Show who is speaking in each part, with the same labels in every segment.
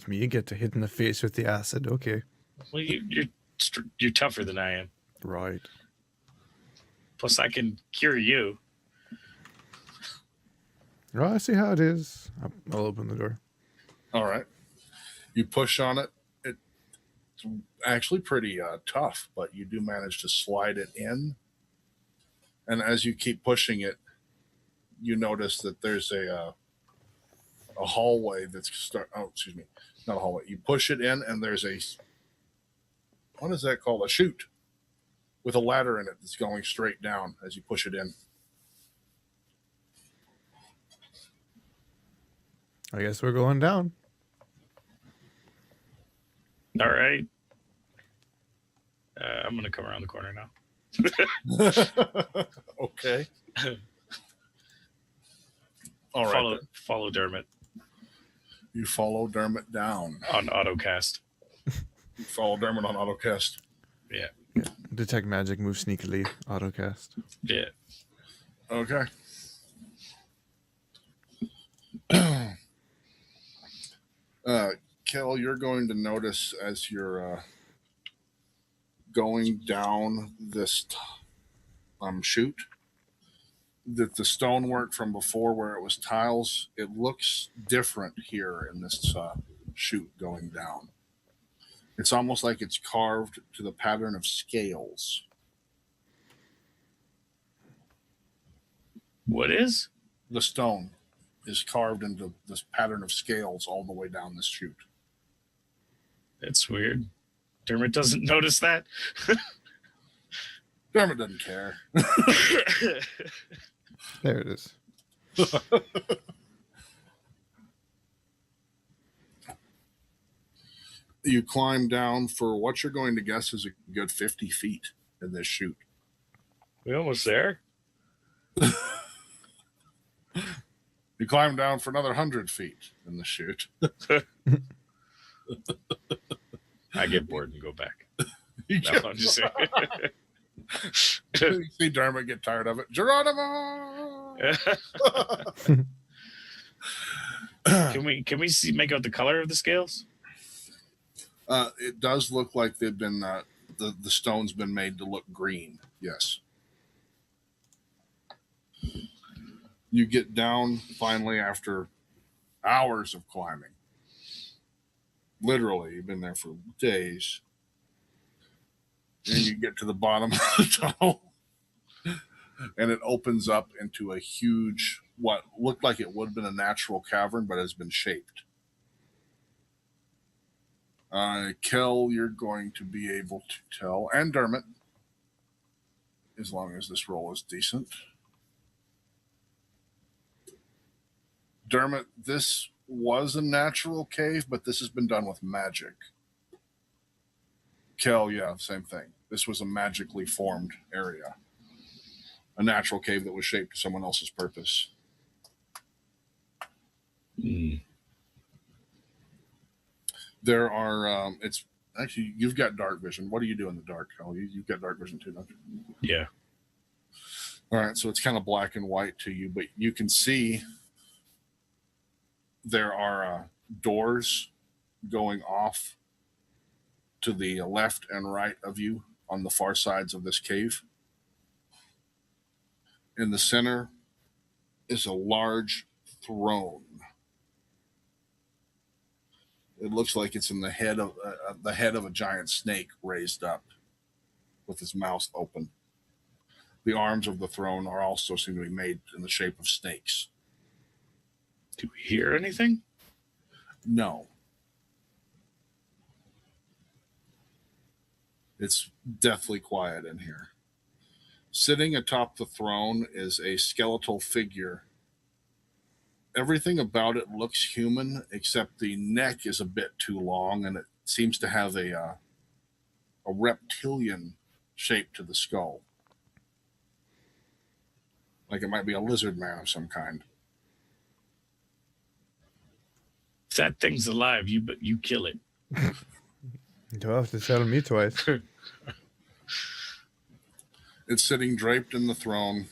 Speaker 1: Me get to hit in the face with the acid. Okay.
Speaker 2: Well, you're tougher than I am.
Speaker 1: Right.
Speaker 2: Plus, I can cure you.
Speaker 1: Oh, I see how it is. I'll open the door.
Speaker 3: All right. You push on it. It's actually pretty tough, but you do manage to slide it in. And as you keep pushing it, you notice that there's a hallway that's not a hallway. You push it in, and there's what is that called? A chute with a ladder in it that's going straight down as you push it in.
Speaker 1: I guess we're going down.
Speaker 2: All right. I'm going to come around the corner now.
Speaker 3: Okay. All right.
Speaker 2: Follow Dermot.
Speaker 3: You follow Dermot down.
Speaker 2: On AutoCast.
Speaker 3: You follow Dermot on AutoCast.
Speaker 2: Yeah.
Speaker 1: Detect magic, move sneakily, AutoCast.
Speaker 2: Yeah.
Speaker 3: Okay. Kel, you're going to notice as you're going down this chute that the stonework from before where it was tiles, it looks different here in this chute going down. It's almost like it's carved to the pattern of scales.
Speaker 2: What is?
Speaker 3: The stone is carved into this pattern of scales all the way down this chute.
Speaker 2: That's weird. Dermot doesn't notice that.
Speaker 3: Dermot doesn't care.
Speaker 1: There it is.
Speaker 3: You climb down for what you're going to guess is a good 50 feet in this chute.
Speaker 2: We almost there.
Speaker 3: You climb down for another 100 feet in the chute.
Speaker 2: I get bored and go back.
Speaker 3: You
Speaker 2: No, I'm just saying.
Speaker 3: You see Dermot get tired of it. Geronimo!
Speaker 2: Can we make out the color of the scales?
Speaker 3: It does look like they've been the stone's been made to look green. Yes. You get down finally after hours of climbing. Literally, you've been there for days. And you get to the bottom of the tunnel. And it opens up into a huge, what looked like it would have been a natural cavern, but has been shaped. Kel, you're going to be able to tell, and Dermot, as long as this roll is decent. Dermot, this was a natural cave, but this has been done with magic. Kel, yeah, same thing. This was a magically formed area. A natural cave that was shaped to someone else's purpose.
Speaker 2: Mm.
Speaker 3: There are, it's actually, you've got dark vision. What do you do in the dark? Oh, you've got dark vision too, don't you?
Speaker 2: Yeah.
Speaker 3: All right, so it's kind of black and white to you, but you can see there are doors going off to the left and right of you on the far sides of this cave. In the center is a large throne. It looks like it's in the head of a giant snake raised up with its mouth open. The arms of the throne are also seem to be made in the shape of snakes.
Speaker 2: Do we hear anything?
Speaker 3: No. It's deathly quiet in here. Sitting atop the throne is a skeletal figure. Everything about it looks human, except the neck is a bit too long, and it seems to have a reptilian shape to the skull. Like it might be a lizard man of some kind.
Speaker 2: If that thing's alive, you kill it.
Speaker 1: You'll have to tell me twice.
Speaker 3: It's sitting draped in the throne,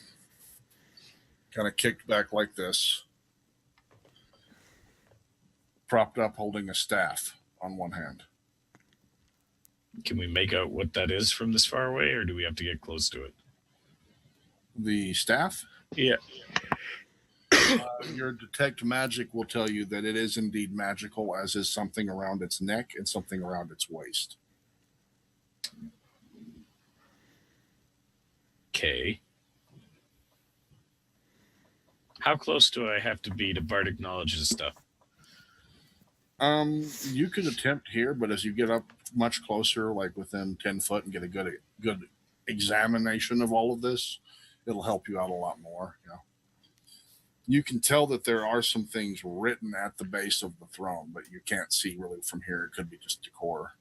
Speaker 3: kind of kicked back like this. propped up holding a staff on one hand.
Speaker 2: Can we make out what that is from this far away, or do we have to get close to it?
Speaker 3: The staff?
Speaker 2: Yeah.
Speaker 3: Your detect magic will tell you that it is indeed magical, as is something around its neck and something around its waist.
Speaker 2: Okay. How close do I have to be to bardic knowledge and stuff?
Speaker 3: You could attempt here, but as you get up much closer, like within 10 foot, and get a good examination of all of this, it'll help you out a lot more. Yeah. You can tell that there are some things written at the base of the throne, but you can't see really from here. It could be just decor.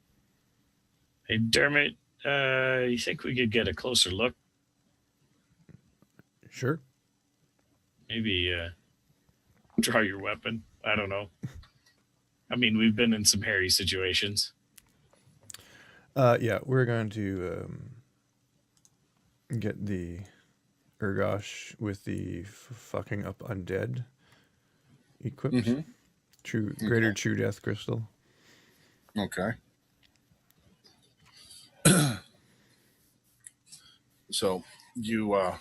Speaker 2: Hey, Dermot, you think we could get a closer look?
Speaker 1: Sure.
Speaker 2: Maybe draw your weapon. I don't know. I mean, we've been in some hairy situations.
Speaker 1: Yeah, we're going to get the Urgosh with the fucking up undead equipped.
Speaker 3: Mm-hmm.
Speaker 1: Greater true death crystal.
Speaker 3: Okay. So you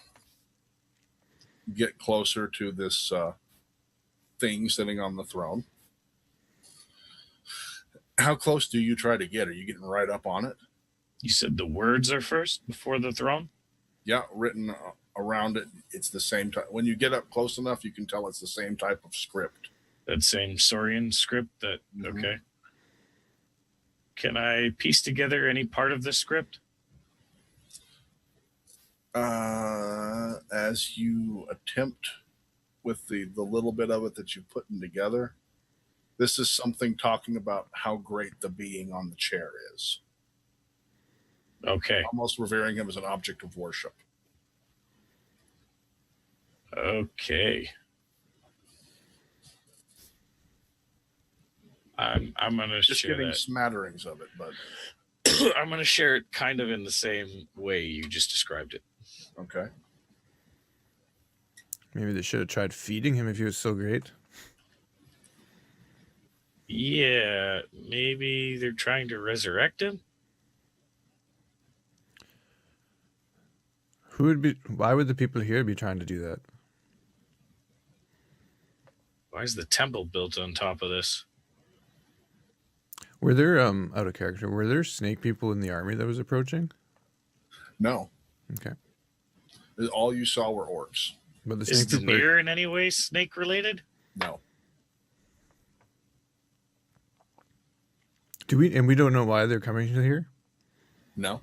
Speaker 3: get closer to this thing sitting on the throne. How close do you try to get? Are you getting right up on it?
Speaker 2: You said the words are first before the throne?
Speaker 3: Yeah, written around it. It's the same type. When you get up close enough, you can tell it's the same type of script.
Speaker 2: That same Saurian script that, okay. Can I piece together any part of the script?
Speaker 3: As you attempt with the little bit of it that you've put together, this is something talking about how great the being on the chair is.
Speaker 2: Okay.
Speaker 3: Almost revering him as an object of worship.
Speaker 2: Okay. I'm gonna
Speaker 3: just
Speaker 2: share
Speaker 3: getting
Speaker 2: that.
Speaker 3: Smatterings of it, but
Speaker 2: I'm gonna share it kind of in the same way you just described it.
Speaker 3: Okay.
Speaker 1: Maybe they should have tried feeding him if he was so great.
Speaker 2: Yeah, maybe they're trying to resurrect him.
Speaker 1: Why would the people here be trying to do that?
Speaker 2: Why is the temple built on top of this?
Speaker 1: Were there out of character? Were there snake people in the army that was approaching?
Speaker 3: No.
Speaker 1: Okay.
Speaker 3: All you saw were orcs.
Speaker 1: But the
Speaker 2: Is
Speaker 1: snake people
Speaker 2: Demir in any way snake related?
Speaker 3: No.
Speaker 1: we don't know why they're coming to here?
Speaker 3: No.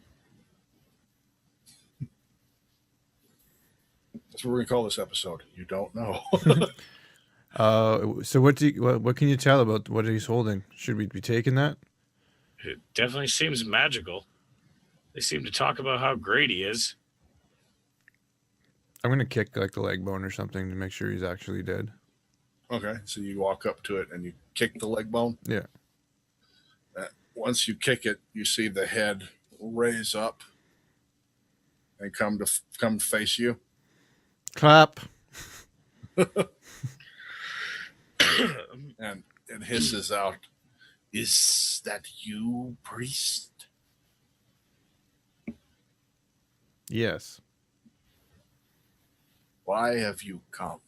Speaker 3: That's what we're gonna call this episode. You don't know.
Speaker 1: So what can you tell about what he's holding? Should we be taking that?
Speaker 2: It definitely seems magical. They seem to talk about how great he is.
Speaker 1: I'm gonna kick like the leg bone or something to make sure he's actually dead.
Speaker 3: Okay, so you walk up to it and you kick the leg bone.
Speaker 1: Yeah.
Speaker 3: Once you kick it, you see the head raise up and come to face you.
Speaker 1: Clap.
Speaker 3: And it hisses out, "Is that you, priest?"
Speaker 1: Yes.
Speaker 3: Why have you come?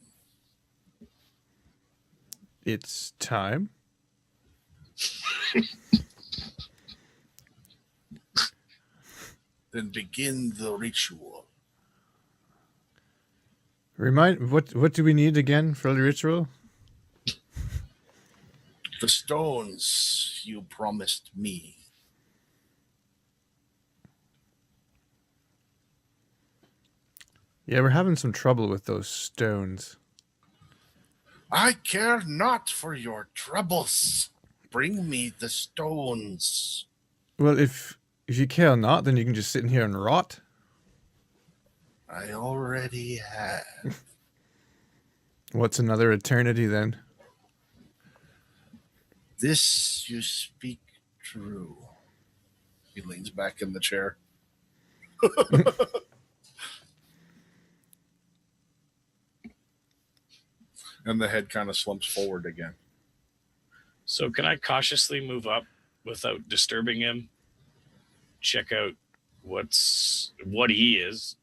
Speaker 1: It's time.
Speaker 3: Then begin the ritual.
Speaker 1: What do we need again for the ritual?
Speaker 3: The stones you promised me.
Speaker 1: Yeah, we're having some trouble with those stones.
Speaker 3: I care not for your troubles. Bring me the stones.
Speaker 1: Well, if you care not, then you can just sit in here and rot.
Speaker 3: I already have.
Speaker 1: What's another eternity then?
Speaker 3: This you speak true. He leans back in the chair. And the head kind of slumps forward again.
Speaker 2: So can I cautiously move up without disturbing him? Check out what he is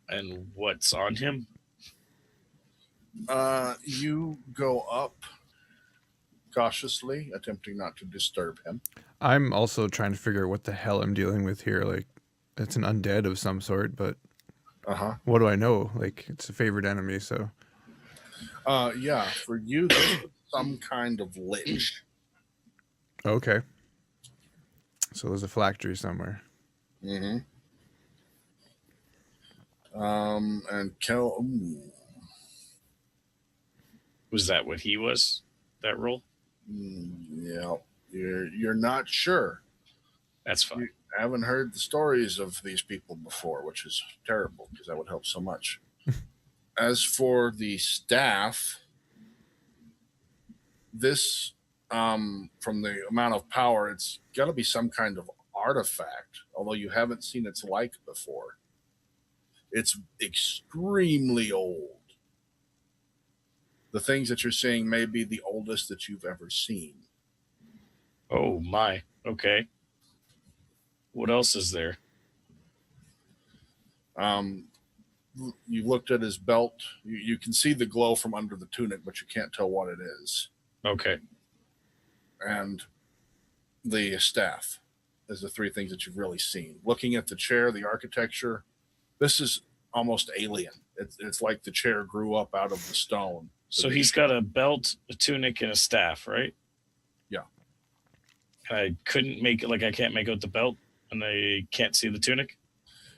Speaker 2: and what's on him.
Speaker 3: You go up cautiously, attempting not to disturb him.
Speaker 1: I'm also trying to figure out what the hell I'm dealing with here. Like, it's an undead of some sort, but what do I know? Like, it's a favorite enemy, so.
Speaker 3: Yeah, for you, this is some kind of lich.
Speaker 1: Okay. So there's a phylactery somewhere.
Speaker 3: Mm-hmm. And Kel. Ooh.
Speaker 2: Was that what he was? That role?
Speaker 3: Yeah, you're not sure.
Speaker 2: That's fine.
Speaker 3: You haven't heard the stories of these people before, which is terrible because that would help so much. As for the staff, this, from the amount of power, it's got to be some kind of artifact, although you haven't seen its like before. It's extremely old. The things that you're seeing may be the oldest that you've ever seen.
Speaker 2: Oh my. Okay. What else is there?
Speaker 3: You looked at his belt. You can see the glow from under the tunic, but you can't tell what it is.
Speaker 2: Okay.
Speaker 3: And the staff is the three things that you've really seen. Looking at the chair, the architecture, this is almost alien. It's like the chair grew up out of the stone.
Speaker 2: So he's got a belt, a tunic, and a staff, right?
Speaker 3: Yeah.
Speaker 2: I couldn't make it, like I can't make out the belt, and I can't see the tunic.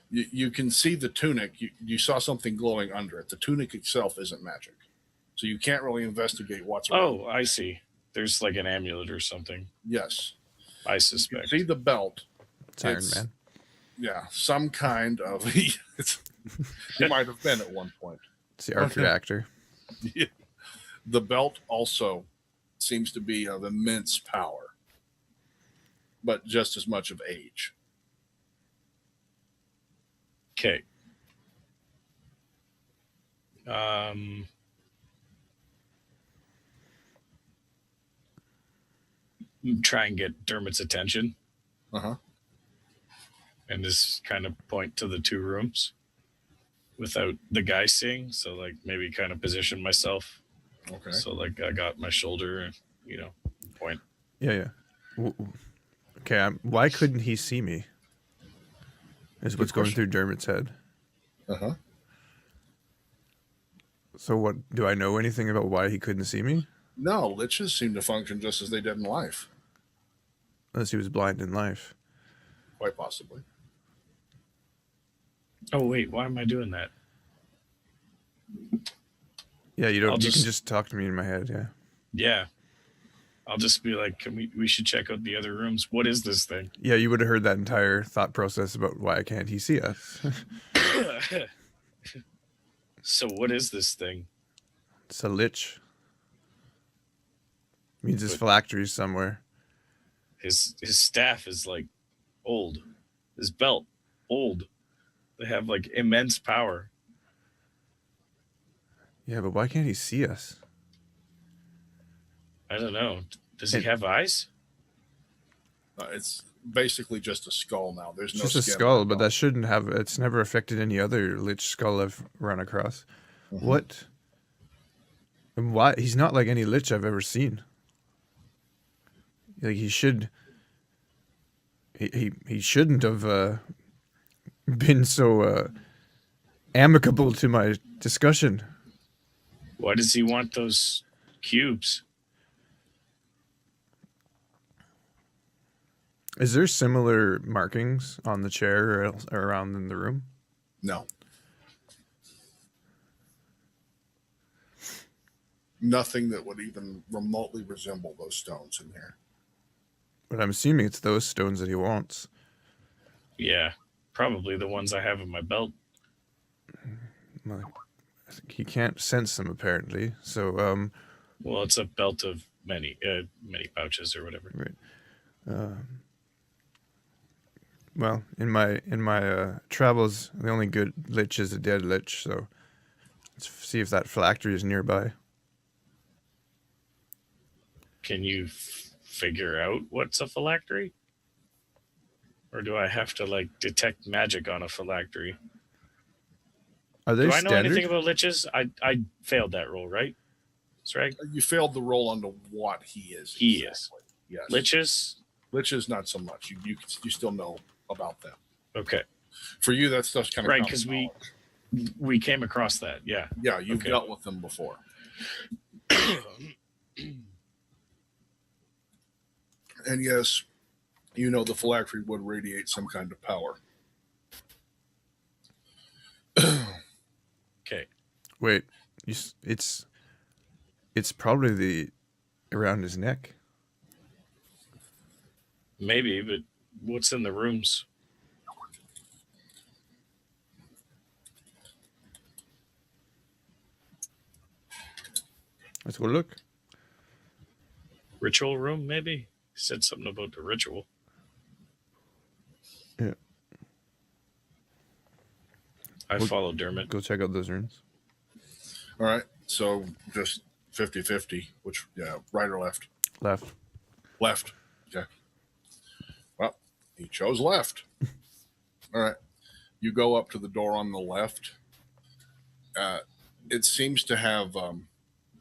Speaker 3: You can see the tunic. You saw something glowing under it. The tunic itself isn't magic, so you can't really investigate what's around.
Speaker 2: Oh, I see. There's like an amulet or something.
Speaker 3: Yes.
Speaker 2: I suspect.
Speaker 3: You see the belt.
Speaker 1: It's Iron Man.
Speaker 3: Yeah, some kind of. He might have been at one point.
Speaker 1: It's the arc reactor.
Speaker 3: Yeah. The belt also seems to be of immense power, but just as much of age.
Speaker 2: Okay. Try and get Dermot's attention. And just kind of point to the two rooms without the guy seeing. So like maybe kind of position myself.
Speaker 3: Okay.
Speaker 2: So like I got my shoulder and, point.
Speaker 1: Yeah. Okay, why couldn't he see me? Is what's going through Dermot's head. So what, do I know anything about why he couldn't see me?
Speaker 3: No, liches seem to function just as they did in life.
Speaker 1: Unless he was blind in life.
Speaker 3: Quite possibly.
Speaker 2: Oh wait, why am I doing that?
Speaker 1: Yeah, you can just talk to me in my head, yeah.
Speaker 2: Yeah. I'll just be like, we should check out the other rooms. What is this thing?
Speaker 1: Yeah, you would have heard that entire thought process about why can't he see us.
Speaker 2: So what is this thing?
Speaker 1: It's a lich. Means his phylactery somewhere.
Speaker 2: His staff is like old. His belt, old. They have like immense power.
Speaker 1: Yeah, but why can't he see us?
Speaker 2: I don't know. Does he have eyes?
Speaker 3: It's basically just a skull now. There's no
Speaker 1: just a skull, but that shouldn't have. It's never affected any other lich skull I've run across. What? And why? He's not like any lich I've ever seen. Like he should. He shouldn't have been so amicable to my discussion.
Speaker 2: Why does he want those cubes?
Speaker 1: Is there similar markings on the chair or around in the room?
Speaker 3: No. Nothing that would even remotely resemble those stones in here.
Speaker 1: But I'm assuming it's those stones that he wants.
Speaker 2: Yeah, probably the ones I have in my belt.
Speaker 1: Well, he can't sense them apparently. So,
Speaker 2: well, it's a belt of many pouches or whatever.
Speaker 1: Right. Well, in my travels, the only good lich is a dead lich. So, let's see if that phylactery is nearby.
Speaker 2: Can you figure out what's a phylactery? Or do I have to like detect magic on a phylactery?
Speaker 1: Are they
Speaker 2: Do I know
Speaker 1: standard?
Speaker 2: anything about liches? I failed that roll, right? Sragg?
Speaker 3: You failed the roll on what he is.
Speaker 2: He is.
Speaker 3: Yes.
Speaker 2: Liches?
Speaker 3: Liches, not so much. You still know about them.
Speaker 2: Okay.
Speaker 3: For you, that stuff's kind of
Speaker 2: Right, because we came across that. Yeah.
Speaker 3: Yeah, you've
Speaker 2: Okay.
Speaker 3: dealt with them before. And yes, you know the phylactery would radiate some kind of power.
Speaker 2: Okay.
Speaker 1: Wait, it's probably the around his neck.
Speaker 2: Maybe, but what's in the rooms?
Speaker 1: Let's go look.
Speaker 2: Ritual room, maybe? He said something about the ritual.
Speaker 1: Yeah.
Speaker 2: I
Speaker 1: We'll-
Speaker 2: follow Dermot.
Speaker 1: Go check out those rooms.
Speaker 3: All right, so just 50-50, which, right or left?
Speaker 1: Left.
Speaker 3: Left. Okay. Well, he chose left. All right. You go up to the door on the left. It seems to have,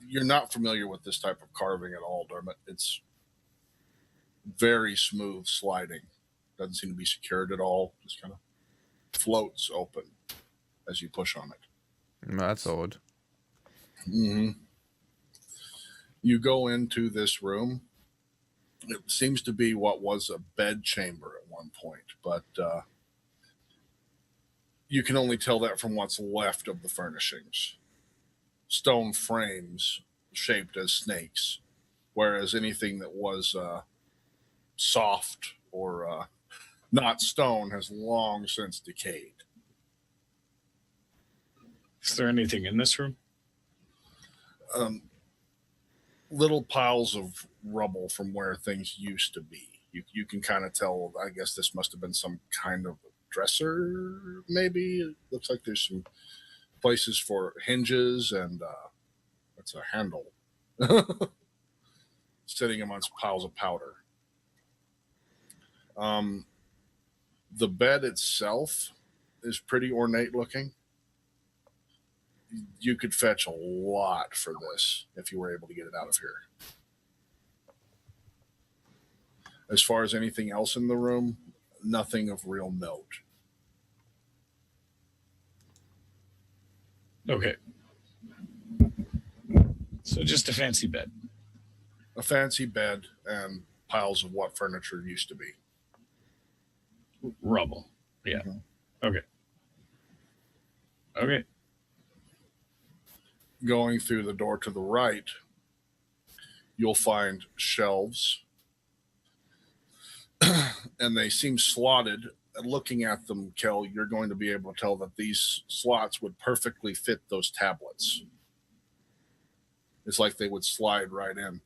Speaker 3: you're not familiar with this type of carving at all, Dermot. It's very smooth sliding. Doesn't seem to be secured at all. Just kind of floats open as you push on it.
Speaker 1: That's odd.
Speaker 3: Mm-hmm. You go into this room. It seems to be what was a bed chamber at one point, but you can only tell that from what's left of the furnishings. Stone frames shaped as snakes, whereas anything that was soft or not stone has long since decayed.
Speaker 2: Is there anything in this room?
Speaker 3: Little piles of rubble from where things used to be. You can kind of tell, I guess this must have been some kind of dresser, maybe. It looks like there's some places for hinges and it's a handle sitting amongst piles of powder. The bed itself is pretty ornate looking. You could fetch a lot for this if you were able to get it out of here. As far as anything else in the room, nothing of real note.
Speaker 2: Okay. So just a fancy bed.
Speaker 3: A fancy bed and piles of what furniture used to be.
Speaker 2: Rubble. Yeah.
Speaker 3: Mhm.
Speaker 2: Okay. Okay.
Speaker 3: Going through the door to the right, you'll find shelves. And they seem slotted. Looking at them, Kel, you're going to be able to tell that these slots would perfectly fit those tablets. It's like they would slide right in.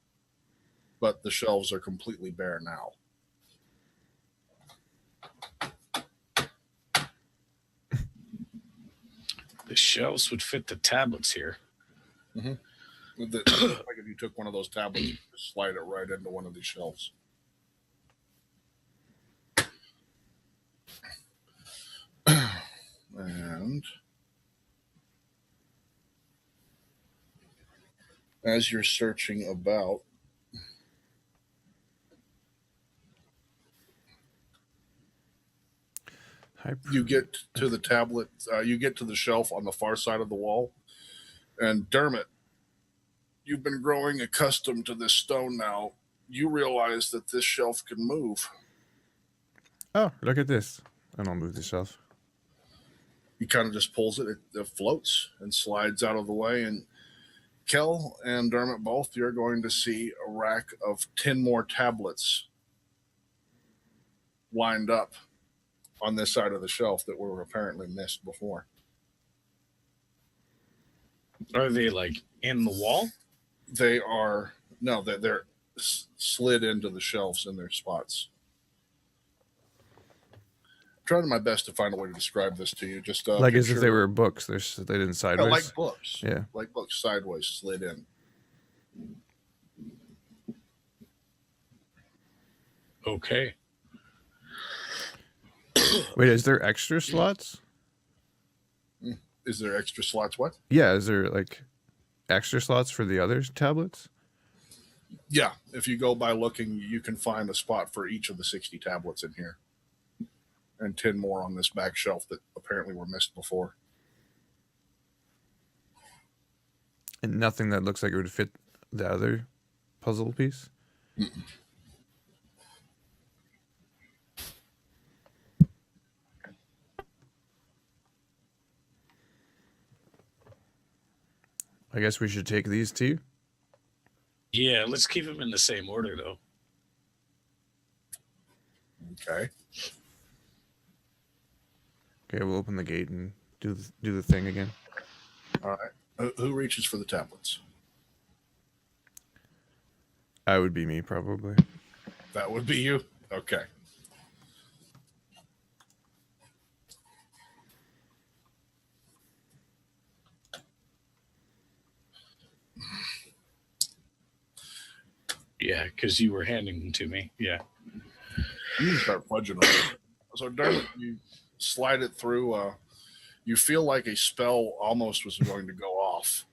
Speaker 3: But the shelves are completely bare now.
Speaker 2: The shelves would fit the tablets here.
Speaker 3: Like if you took one of those tablets, you could slide it right into one of these shelves. And as you're searching about, you get to the tablet, you get to the shelf on the far side of the wall. And Dermot, you've been growing accustomed to this stone now. You realize that this shelf can move.
Speaker 1: Oh, look at this. And I'll move the shelf.
Speaker 3: He kind of just pulls it. It floats and slides out of the way. And Kel and Dermot both, you're going to see a rack of 10 more tablets lined up on this side of the shelf that were apparently missed before.
Speaker 2: Are they like in the wall?
Speaker 3: They are, no, they're slid into the shelves in their spots. Trying my best to find a way to describe this to you. Just
Speaker 1: like as if they were books. They didn't sideways.
Speaker 3: Yeah, like books.
Speaker 1: Yeah.
Speaker 3: Like books sideways slid in.
Speaker 2: Okay.
Speaker 1: Wait, is there extra slots?
Speaker 3: Is there extra slots? What?
Speaker 1: Yeah, is there like extra slots for the other tablets?
Speaker 3: Yeah, if you go by looking, you can find a spot for each of the 60 tablets in here. And 10 more on this back shelf that apparently were missed before.
Speaker 1: And nothing that looks like it would fit the other puzzle piece?
Speaker 3: Mm-mm.
Speaker 1: I guess we should take these too.
Speaker 2: Yeah, let's keep them in the same order, though.
Speaker 3: Okay.
Speaker 1: Okay, we'll open the gate and do the thing again.
Speaker 3: All right. Who reaches for the tablets?
Speaker 1: I would be me, probably.
Speaker 3: That would be you? Okay.
Speaker 2: Yeah, because you were handing them to me. Yeah.
Speaker 3: You can start fudging them. So, Dermot, you slide it through. You feel like a spell almost was going to go off,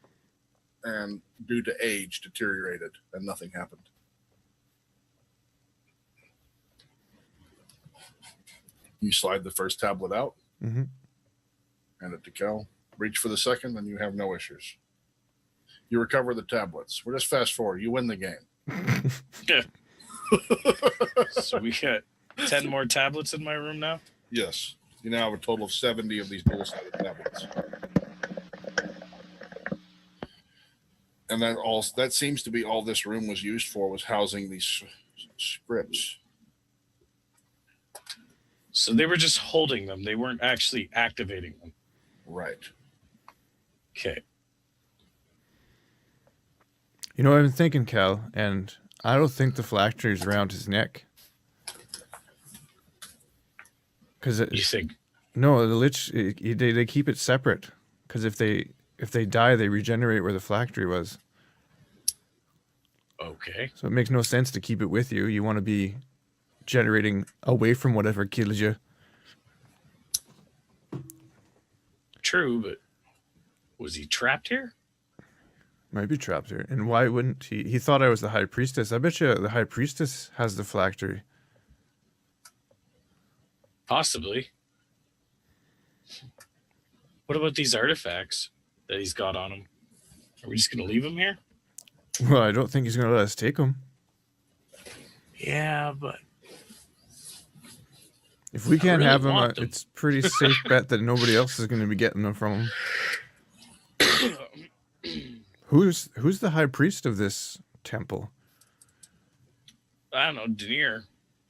Speaker 3: and due to age, deteriorated, and nothing happened. You slide the first tablet out,
Speaker 1: Mm-hmm.
Speaker 3: hand it to Kel, reach for the second, and you have no issues. You recover the tablets. We're just fast forward. You win the game.
Speaker 2: Yeah. So we got 10 more tablets in my room now?
Speaker 3: Yes. You now have a total of 70 of these dual-sided tablets. And that seems to be all this room was used for, was housing these scripts.
Speaker 2: So they were just holding them. They weren't actually activating them.
Speaker 3: Right.
Speaker 2: Okay.
Speaker 1: You know, I've been thinking, Cal, and I don't think the phylactery is around his neck. Because
Speaker 2: You think?
Speaker 1: no, the lich they keep it separate. Because if they die, they regenerate where the phylactery was.
Speaker 2: Okay.
Speaker 1: So it makes no sense to keep it with you. You want to be generating away from whatever killed you.
Speaker 2: True, but was he trapped here?
Speaker 1: Might be trapped here. And why wouldn't he? He thought I was the high priestess. I bet you the high priestess has the phylactery.
Speaker 2: Possibly. What about these artifacts that he's got on him? Are we just going to leave him here?
Speaker 1: Well, I don't think he's going to let us take them.
Speaker 2: Yeah, but
Speaker 1: If we can't
Speaker 2: really
Speaker 1: have them,
Speaker 2: want them.
Speaker 1: it's pretty safe bet that nobody else is going to be getting them from him. Who's the high priest of this temple?
Speaker 2: I don't know, Denier.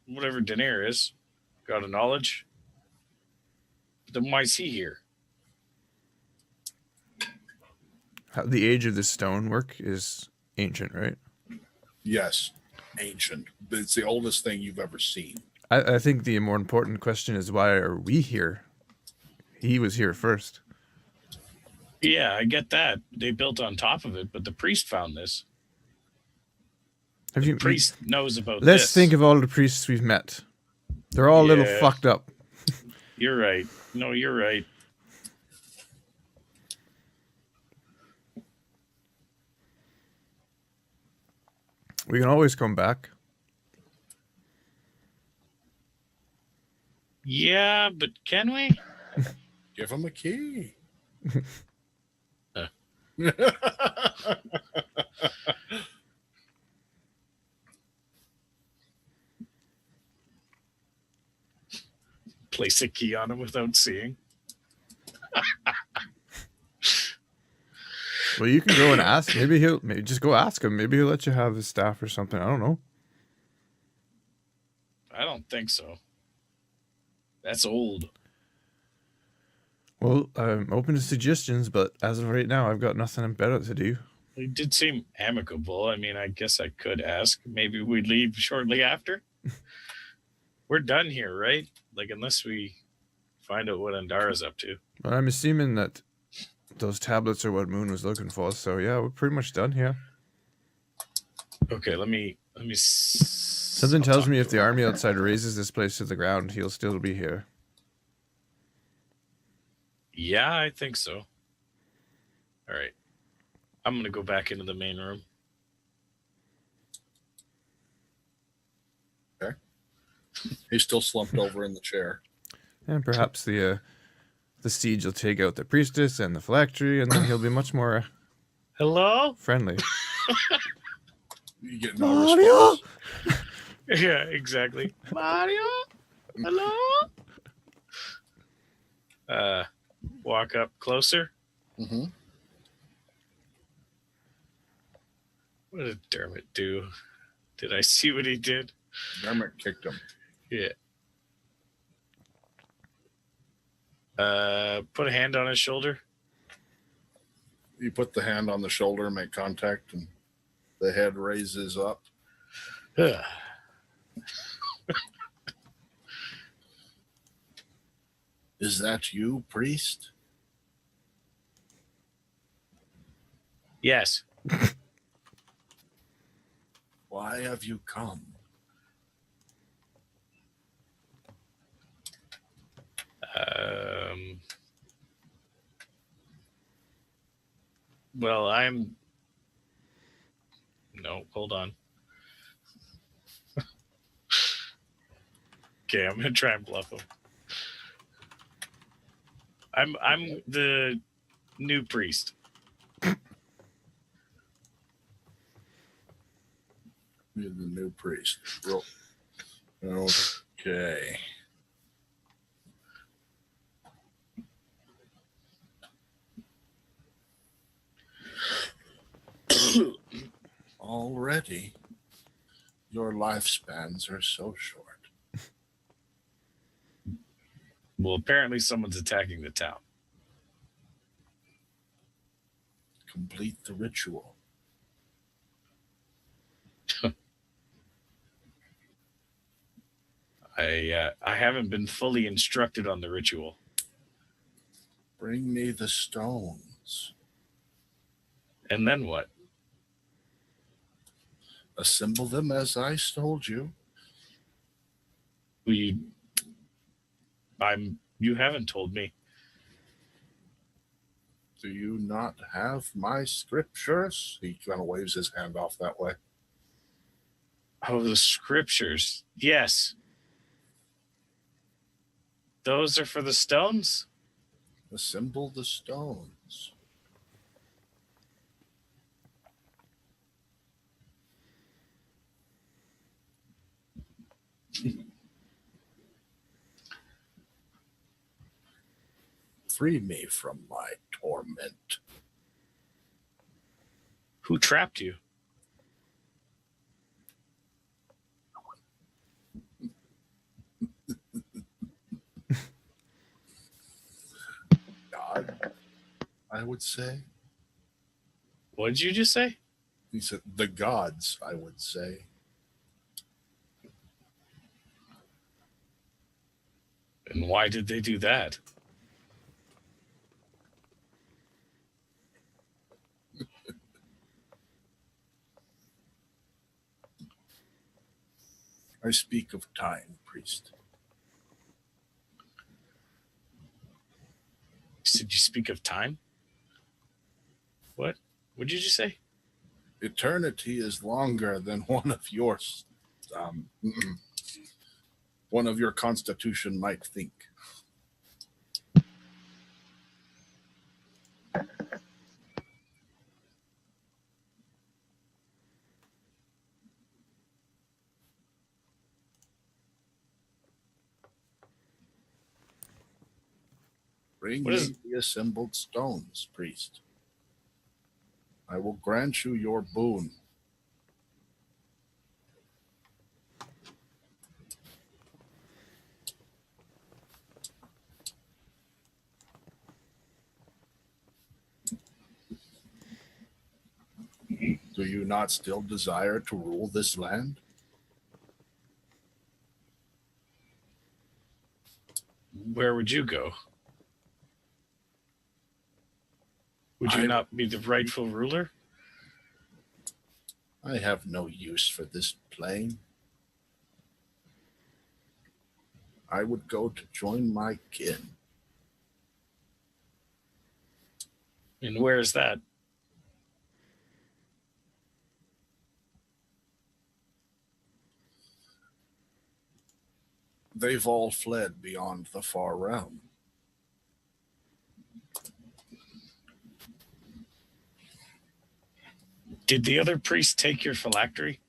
Speaker 2: Whatever Denier is. Got a knowledge. Then why is he here?
Speaker 1: The age of this stonework is ancient, right?
Speaker 3: Yes. Ancient. But it's the oldest thing you've ever seen.
Speaker 1: I think the more important question is, why are we here? He was here first.
Speaker 2: Yeah, I get that. They built on top of it, but the priest found this.
Speaker 1: Have
Speaker 2: The
Speaker 1: you?
Speaker 2: priest knows about
Speaker 1: Let's
Speaker 2: this.
Speaker 1: think of all the priests we've met. They're all a little
Speaker 2: Yeah.
Speaker 1: fucked up.
Speaker 2: You're right. No, you're right.
Speaker 1: We can always come back.
Speaker 2: Yeah, but can we?
Speaker 3: Give him a key.
Speaker 2: Uh. Place a key on him without seeing.
Speaker 1: Well, you can go and ask. Maybe just go ask him. Maybe he'll let you have his staff or something. I don't know.
Speaker 2: I don't think so. That's old.
Speaker 1: Well, I'm open to suggestions, but as of right now, I've got nothing better to do.
Speaker 2: It did seem amicable. I mean, I guess I could ask. Maybe we'd leave shortly after. We're done here, right? Like, unless we find out what Andara's up to.
Speaker 1: But I'm assuming that those tablets are what Moon was looking for. So yeah, we're pretty much done here.
Speaker 2: Okay, let me Let me.
Speaker 1: Something tells me if the army outside razes this place to the ground, he'll still be here.
Speaker 2: Yeah, I think so. All right. I'm going to go back into the main room.
Speaker 3: Okay. He's still slumped over in the chair.
Speaker 1: And perhaps the siege will take out the priestess and the phylactery, and then he'll be much more
Speaker 2: Hello?
Speaker 1: friendly.
Speaker 3: You get no response.
Speaker 2: Yeah, exactly. Mario? Hello? Walk up closer.
Speaker 3: Mm-hmm.
Speaker 2: What did Dermot do? Did I see what he did?
Speaker 3: Dermot kicked him.
Speaker 2: Yeah. Put a hand on his shoulder.
Speaker 3: You put the hand on the shoulder, make contact, and the head raises up. Is that you, priest?
Speaker 2: Yes.
Speaker 3: Why have you come?
Speaker 2: Well, no, hold on. Okay, I'm gonna try and bluff him. I'm the new priest.
Speaker 3: You're the new priest. Okay. Already, your lifespans are so short.
Speaker 2: Well, apparently someone's attacking the town.
Speaker 3: Complete the ritual.
Speaker 2: I haven't been fully instructed on the ritual.
Speaker 3: Bring me the stones.
Speaker 2: And then what?
Speaker 3: Assemble them as I told you.
Speaker 2: You haven't told me.
Speaker 3: Do you not have my scriptures? He kind of waves his hand off that way.
Speaker 2: Oh, the scriptures. Yes. Those are for the stones?
Speaker 3: Assemble the stones. Free me from my torment.
Speaker 2: Who trapped you?
Speaker 3: God, I would say.
Speaker 2: What did you just say?
Speaker 3: He said, the gods, I would say.
Speaker 2: And why did they do that?
Speaker 3: I speak of time, priest.
Speaker 2: Did you speak of time? What? What did you just say?
Speaker 3: Eternity is longer than one of yours. One of your constitution might think. Bring me the assembled stones, priest. I will grant you your boon. Do you not still desire to rule this land?
Speaker 2: Where would you go? Would you not be the rightful ruler?
Speaker 3: I have no use for this plane. I would go to join my kin.
Speaker 2: And where's that?
Speaker 3: They've all fled beyond the far realm.
Speaker 2: Did the other priest take your phylactery?